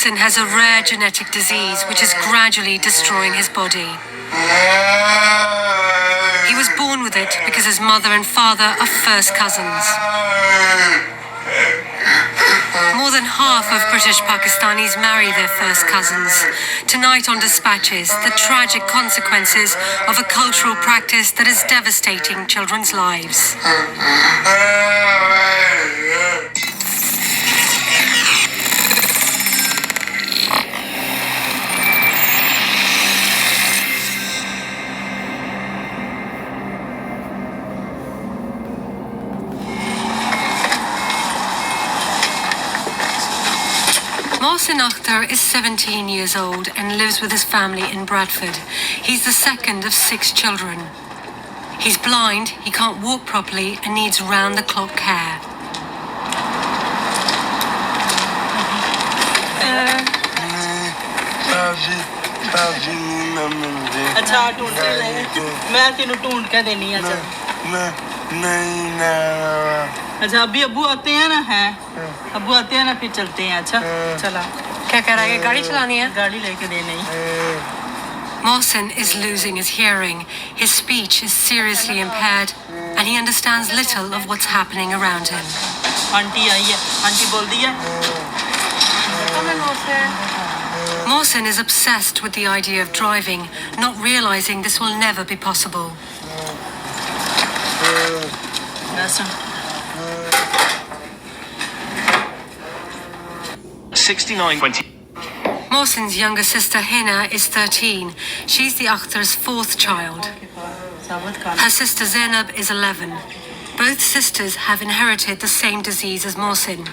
Mohsen has a rare genetic disease which is gradually destroying his body. He was born with it because his mother and father are first cousins. More than half of British Pakistanis marry their first cousins. Tonight on Dispatches, the tragic consequences of a cultural practice that is devastating children's lives. Mohsen Akhtar is 17 years old and lives with his family in Bradford. He's the second of 6 children. He's blind, he can't walk properly and needs round-the-clock care. अच्छा अभी अब्बू आते हैं ना हैं अब्बू आते हैं ना फिर चलते हैं अच्छा चला क्या कह रहा है गाड़ी चलानी है गाड़ी लेके दे नहीं Mohsen is losing his hearing. His speech is seriously impaired and he understands little of what's happening around him. Aunty आई है आंटी बोल दी है Mohsen is obsessed with the idea of driving, not realizing this will never be possible. 6920. Mohsen's younger sister Hina is 13. She's the Akhtar's 4th child. Her sister Zainab is 11. Both sisters have inherited the same disease as Mohsen.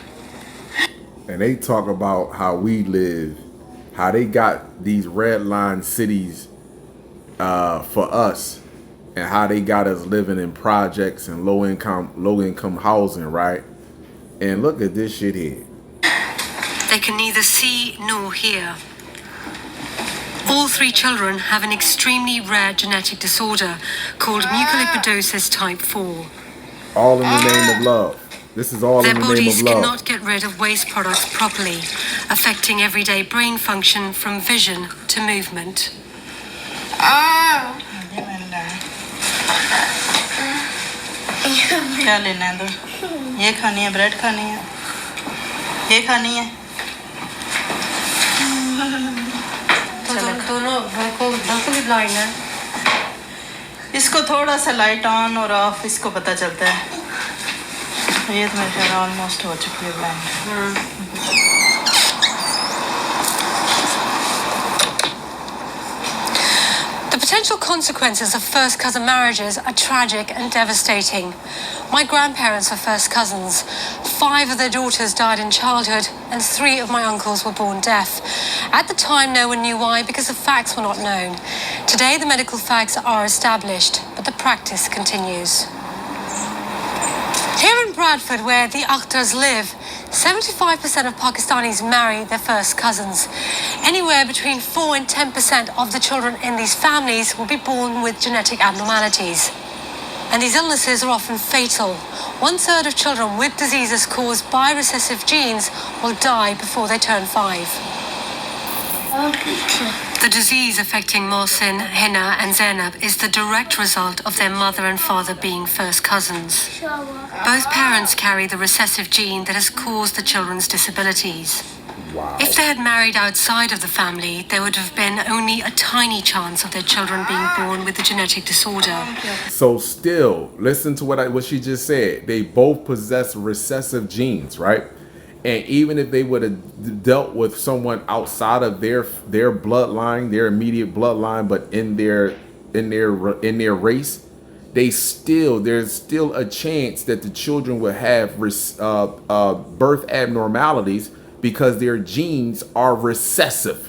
And they talk about how we live, how they got these red line cities for us, and how they got us living in projects and low income housing, right? And look at this shit here. They can neither see nor hear. All 3 children have an extremely rare genetic disorder called mucolipidosis type 4. All in the name of love. This is all in the name of love. Their bodies cannot get rid of waste products properly, affecting everyday brain function from vision to movement. क्या लेना है तो ये खानी है bread खानी है ये खानी है दोनों बिल्कुल ही ब्लाइंड है इसको थोड़ा सा लाइट ऑन और ऑफ इसको पता चलता है ये तो मेरे ख्याल ऑलमोस्ट हो चुकी है blind The potential consequences of first cousin marriages are tragic and devastating. My grandparents were first cousins. 5 of their daughters died in childhood and 3 of my uncles were born deaf. At the time, no one knew why because the facts were not known. Today, the medical facts are established, but the practice continues. Here in Bradford, where the Akhtars live, 75% of Pakistanis marry their first cousins. Anywhere between 4 and 10% of the children in these families will be born with genetic abnormalities. And these illnesses are often fatal. 1/3 of children with diseases caused by recessive genes will die before they turn 5. The disease affecting Mohsen, Hina and Zainab is the direct result of their mother and father being first cousins. Both parents carry the recessive gene that has caused the children's disabilities. Wow. If they had married outside of the family, there would have been only a tiny chance of their children being born with the genetic disorder. So still, listen to what she just said. They both possess recessive genes, right? And even if they would have dealt with someone outside of their bloodline, their immediate bloodline, but in their race, there's still a chance that the children will have birth abnormalities because their genes are recessive.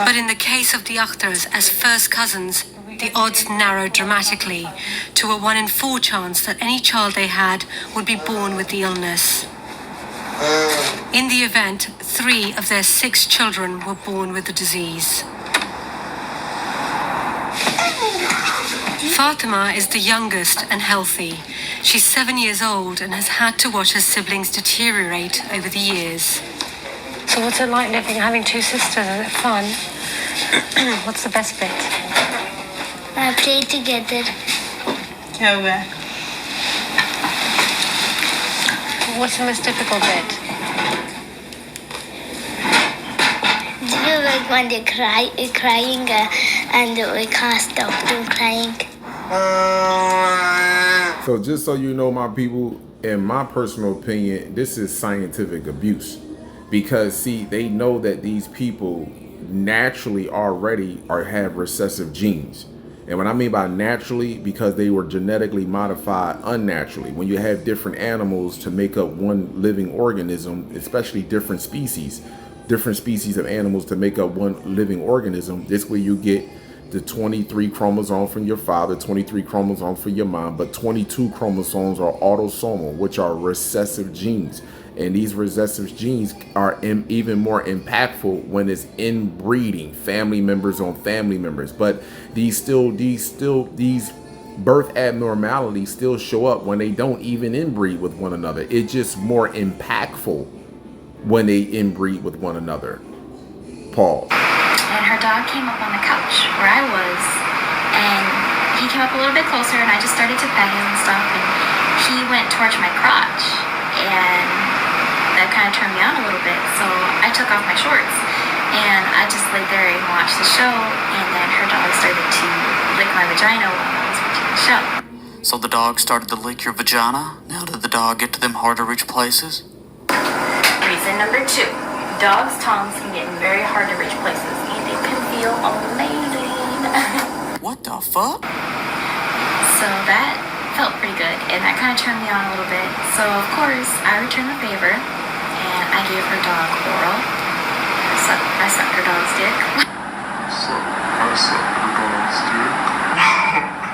But in the case of the Akhtars as first cousins, the odds narrowed dramatically to a 1 in 4 chance that any child they had would be born with the illness. In the event, 3 of their 6 children were born with the disease. Fatima is the youngest and healthy. She's 7 years old and has had to watch her siblings deteriorate over the years. So what's it like living, having two sisters? Is it fun? What's the best bit? Play together. क्या हुआ है? What's the most difficult bit? Do you like when they're crying and we can't stop them crying? So just so you know, my people, in my personal opinion, this is scientific abuse. Because see, they know that these people naturally already have recessive genes. And what I mean by naturally, because they were genetically modified unnaturally. When you have different animals to make up one living organism, especially different species of animals to make up one living organism, this way you get the 23 chromosomes from your father, 23 chromosomes for your mom, but 22 chromosomes are autosomal, which are recessive genes. And these recessive genes are even more impactful when it's inbreeding, family members on family members. But these birth abnormalities still show up when they don't even inbreed with one another. It's just more impactful when they inbreed with one another. Paul. And her dog came up on the couch where I was, and he came up a little bit closer, and I just started to pet him and stuff, and he went towards my crotch, and that kind of turned me on a little bit, so I took off my shorts, and I just laid there and watched the show, and then her dog started to lick my vagina while I was watching the show. So the dog started to lick your vagina? Now did the dog get to them hard to reach places? Reason number 2. Dogs' tongues can get in very hard to reach places, and it can feel amazing. What the fuck? So that felt pretty good, and that kind of turned me on a little bit. So of course, I returned the favor, and I gave her dog oral. I sucked her dog's dick.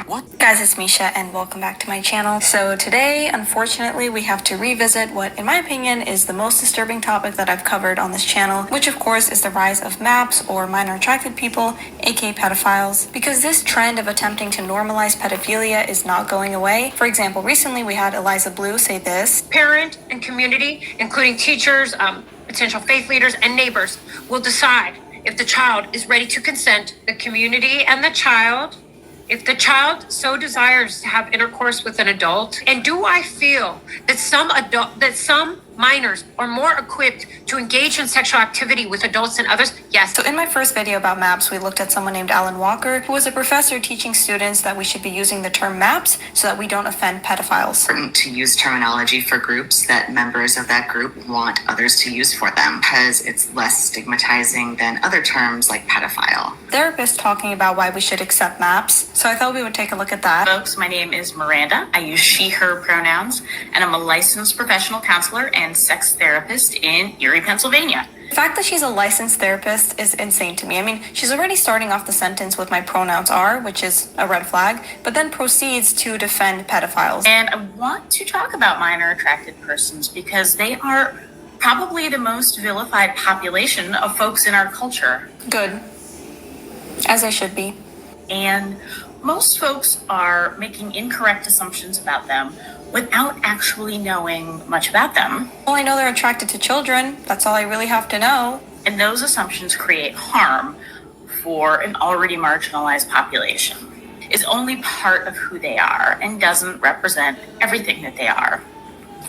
What? Guys, it's Misha, and welcome back to my channel. So today, unfortunately, we have to revisit what, in my opinion, is the most disturbing topic that I've covered on this channel, which of course is the rise of MAPS, or minor attracted people, aka pedophiles. Because this trend of attempting to normalize pedophilia is not going away. For example, recently we had Eliza Blue say this: Parent and community, including teachers, potential faith leaders, and neighbors, will decide if the child is ready to consent. The community and the child, if the child so desires to have intercourse with an adult. And do I feel that some minors are more equipped to engage in sexual activity with adults than others? Yes. So in my first video about MAPS, we looked at someone named Alan Walker, who was a professor teaching students that we should be using the term MAPS so that we don't offend pedophiles. Important to use terminology for groups that members of that group want others to use for them, because it's less stigmatizing than other terms like pedophile. Therapists talking about why we should accept MAPS, so I thought we would take a look at that. Folks, my name is Miranda. I use she, her pronouns, and I'm a licensed professional counselor and sex therapist in Erie, Pennsylvania. The fact that she's a licensed therapist is insane to me. I mean, she's already starting off the sentence with my pronouns are, which is a red flag, but then proceeds to defend pedophiles. And I want to talk about minor attracted persons because they are probably the most vilified population of folks in our culture. Good. As I should be. And most folks are making incorrect assumptions about them without actually knowing much about them. Well, I know they're attracted to children. That's all I really have to know. And those assumptions create harm for an already marginalized population. Is only part of who they are and doesn't represent everything that they are.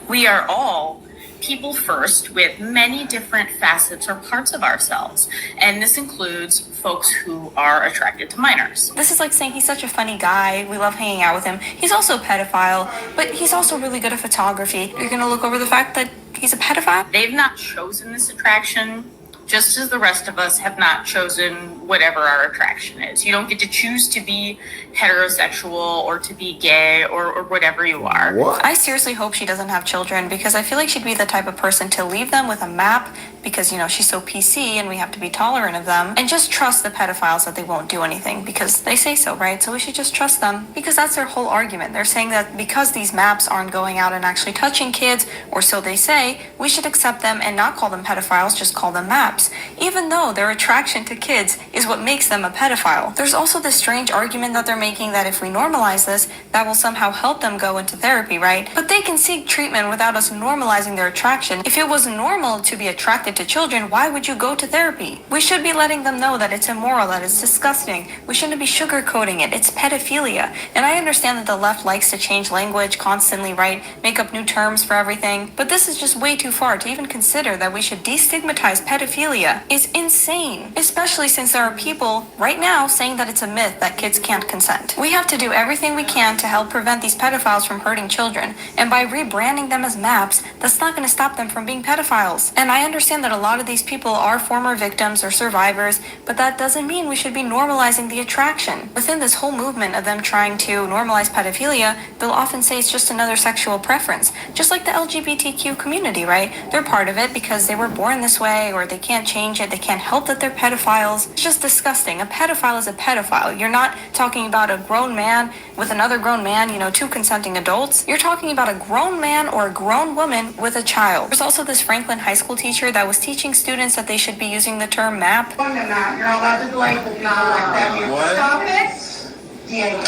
We are all people first with many different facets or parts of ourselves. And this includes folks who are attracted to minors. This is like saying he's such a funny guy. We love hanging out with him. He's also a pedophile, but he's also really good at photography. You're gonna look over the fact that he's a pedophile? They've not chosen this attraction, just as the rest of us have not chosen whatever our attraction is. You don't get to choose to be heterosexual or to be gay or whatever you are. What? I seriously hope she doesn't have children, because I feel like she'd be the type of person to leave them with a map because, you know, she's so PC and we have to be tolerant of them, and just trust the pedophiles that they won't do anything because they say so, right? So we should just trust them, because that's their whole argument. They're saying that because these maps aren't going out and actually touching kids, or so they say, we should accept them and not call them pedophiles, just call them maps. maps, even though their attraction to kids is what makes them a pedophile. There's also this strange argument that they're making that if we normalize this, that will somehow help them go into therapy, right? But they can seek treatment without us normalizing their attraction. If it was normal to be attracted to children, why would you go to therapy? We should be letting them know that it's immoral, that it's disgusting. We shouldn't be sugarcoating it. It's pedophilia. And I understand that the left likes to change language constantly, right? Make up new terms for everything. But this is just way too far to even consider that we should destigmatize pedophilia. It's insane, especially since there are people right now saying that it's a myth that kids can't consent. We have to do everything we can to help prevent these pedophiles from hurting children. And by rebranding them as MAPS, that's not going to stop them from being pedophiles. And I understand that a lot of these people are former victims or survivors, but that doesn't mean we should be normalizing the attraction. Within this whole movement of them trying to normalize pedophilia, they'll often say it's just another sexual preference. Just like the LGBTQ community, right? They're part of it because they were born this way or they can't change it. They can't help that they're pedophiles. It's just disgusting. A pedophile is a pedophile. You're not talking about a grown man with another grown man, two consenting adults. You're talking about a grown man or a grown woman with a child. There's also this Franklin High School teacher that was teaching students that they should be using the term MAP. You're not allowed to label people like that. Stop it. Diego.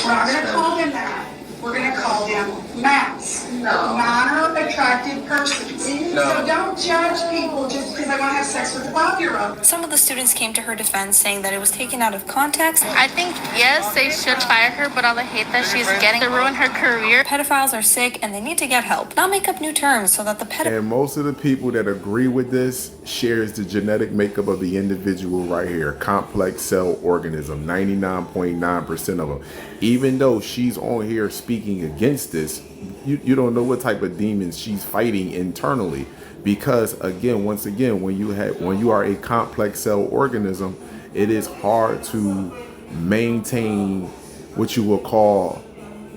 We're not going to call them that. We're going to call them MAPS. Minor attracted persons. So don't judge people just because they want to have sex with a 5-year-old. Some of the students came to her defense saying that it was taken out of context. I think, yes, they should fire her, but all the hate that she's getting to ruin her career. Pedophiles are sick and they need to get help. Not make up new terms so that the And most of the people that agree with this shares the genetic makeup of the individual right here. Complex cell organism, 99.9% of them. Even though she's on here speaking against this, you don't know what type of demons she's fighting internally. Because again, once again, when you are a complex cell organism, it is hard to maintain what you will call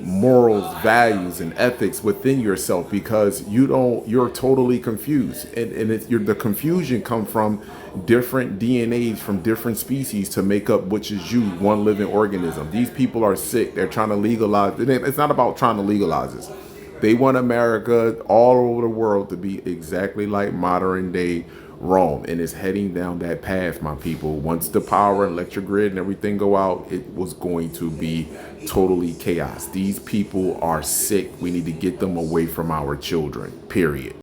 morals, values, and ethics within yourself, because you're totally confused, and the confusion come from different DNAs from different species to make up which is you, one living organism. These people are sick. They're trying to legalize it. It's not about trying to legalize this. They want America all over the world to be exactly like modern day Rome, and it's heading down that path, my people. Once the power and electric grid and everything go out, it was going to be totally chaos. These people are sick. We need to get them away from our children, period.